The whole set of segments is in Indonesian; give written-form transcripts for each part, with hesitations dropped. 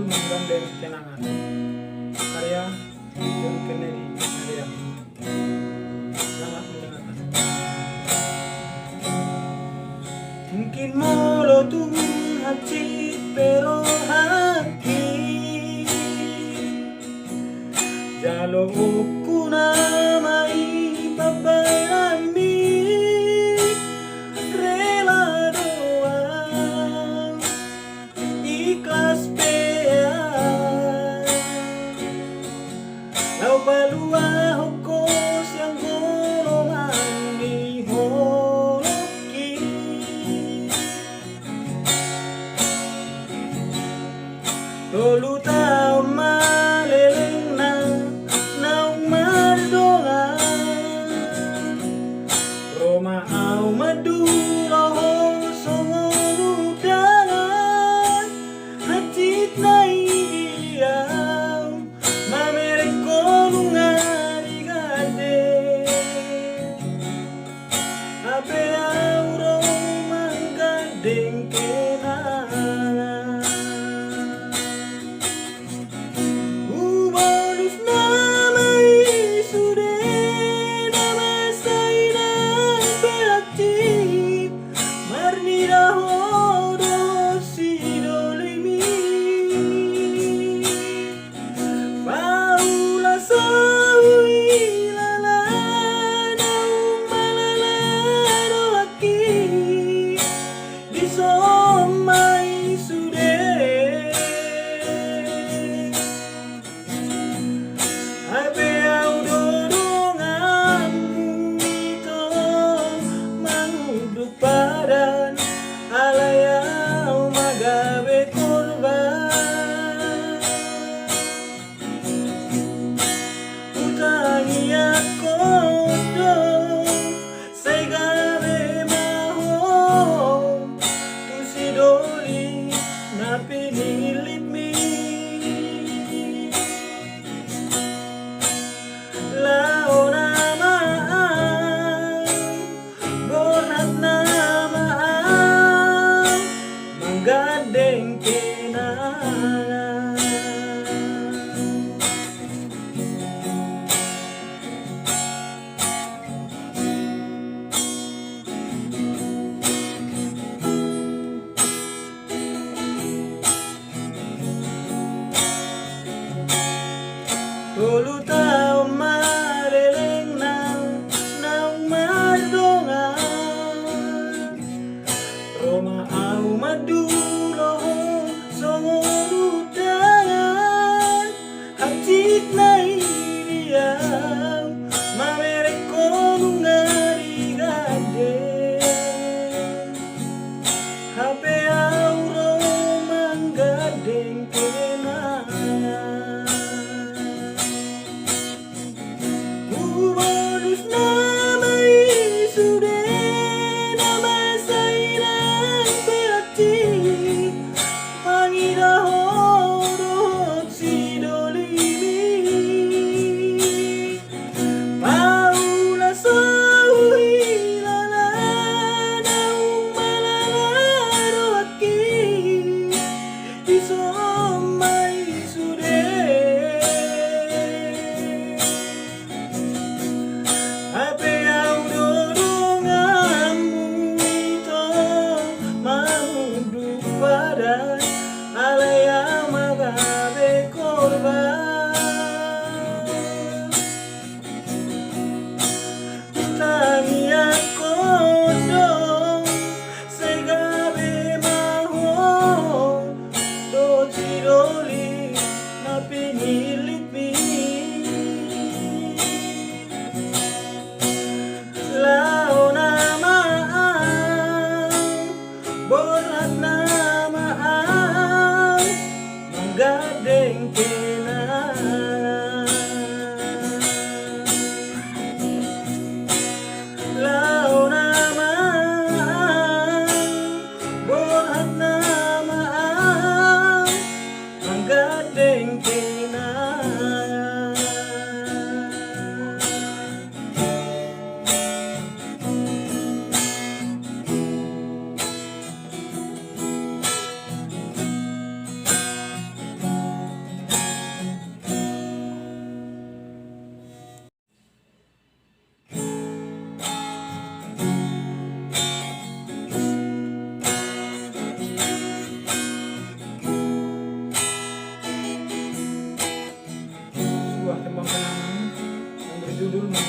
menggandeng kenangan. Karya John Kennedy Adrian. Selamat mendengarkan. Mungkin molotun hati pero hati jalo ko na may paparami rela doang ikhlas peang lau balua ko siyang golongan ni hoki tolu taon maleleng na naong mardongan Roma au maduro songorudangan hatit na iyang mamerek ko nungarigade abe auro manggadeng kenangan ubalus na may sude na masainan beraktif marnira hodo sidolimi paula sawi lalana malalado aki di somai sude abe au doronganmu itu menguduk badan alayau magabe korban utangi ako dong segabe mahom tu sidoli na pinilit mi lao na maan bonat na maan manggadeng kenangan tolu taon maleleng na naong mardongan Roma au madulo songorudangan hatit na iyang mamerek ko nungarigade hape auro manggadeng kenangan ubalus na may sude na masainan beraktif mangira hodot sidolimi paula sawi lalana malalado aki di somai sude abe au doronganmu itu menguduk badan alaya magabe korban utangi ako dong segabe mahom do sidoli na pinilit mi lao na maan bonat na maan manggadeng kenangan lao na maan bonat na maan manggadeng kenangan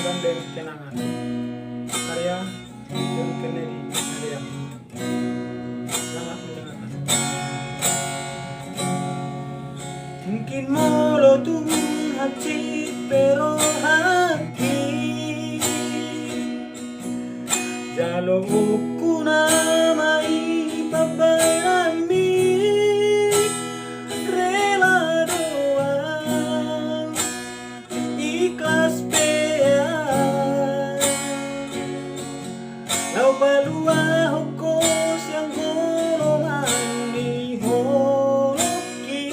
Menggandeng Kenangan, karya John Kennedy Nadia. Selamat mendengarkan. Mungkin molo tuh hati pero hati jalo ku na ipabayami rela doang ikhlas lau balua hokos yang golongan di holoki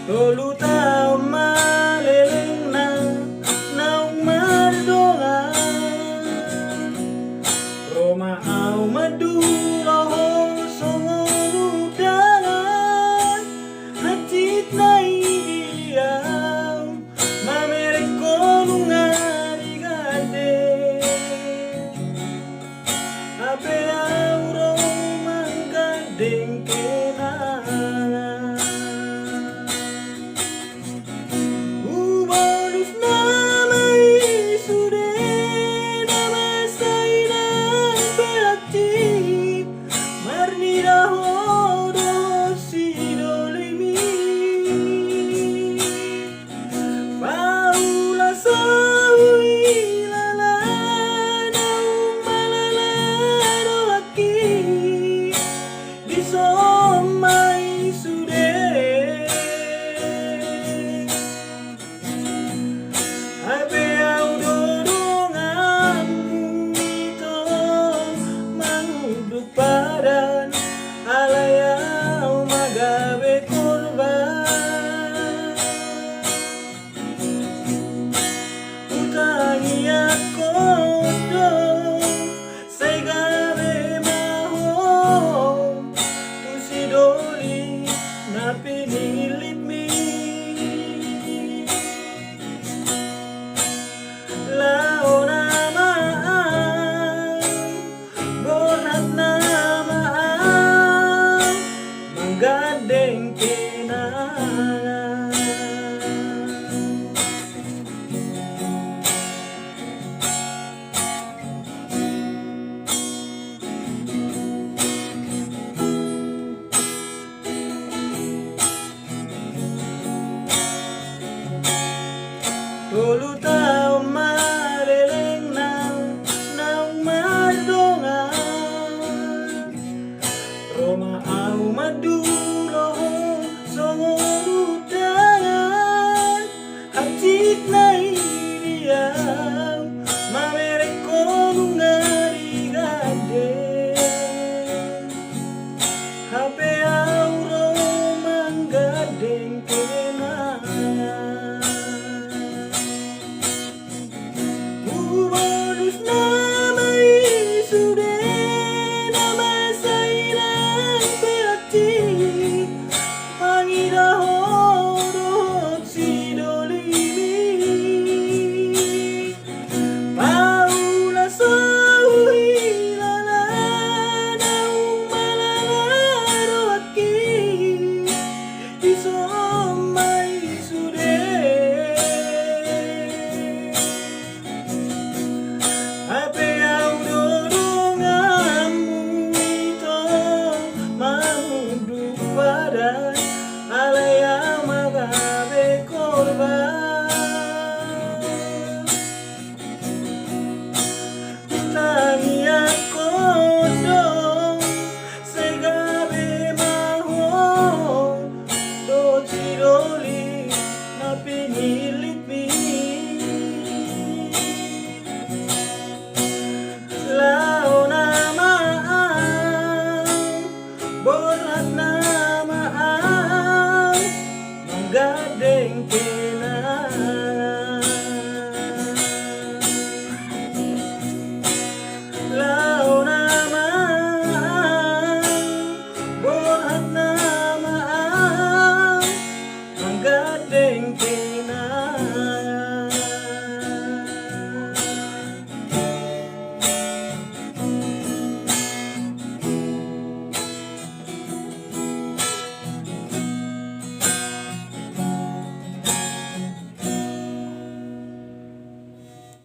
tolu tau maleleng na naung mardongan Roma au maduro ho songonu dalan hatit na iyam mamereko nungari gade ape auro manggadeng kenangan bonus namai sude nama sainan berarti marnida hodo sidolimi paula sawi lala naung malalado aki disomai sude Ape au dodonganmu itu manguduk padan alayau magabe korban utangi aku dong say gabe mahom tu si doli na pinilit mi Lao namaan, bonat namaan, menggandeng kenangan. Tolu tau maleleng naung mardongan Roma au madu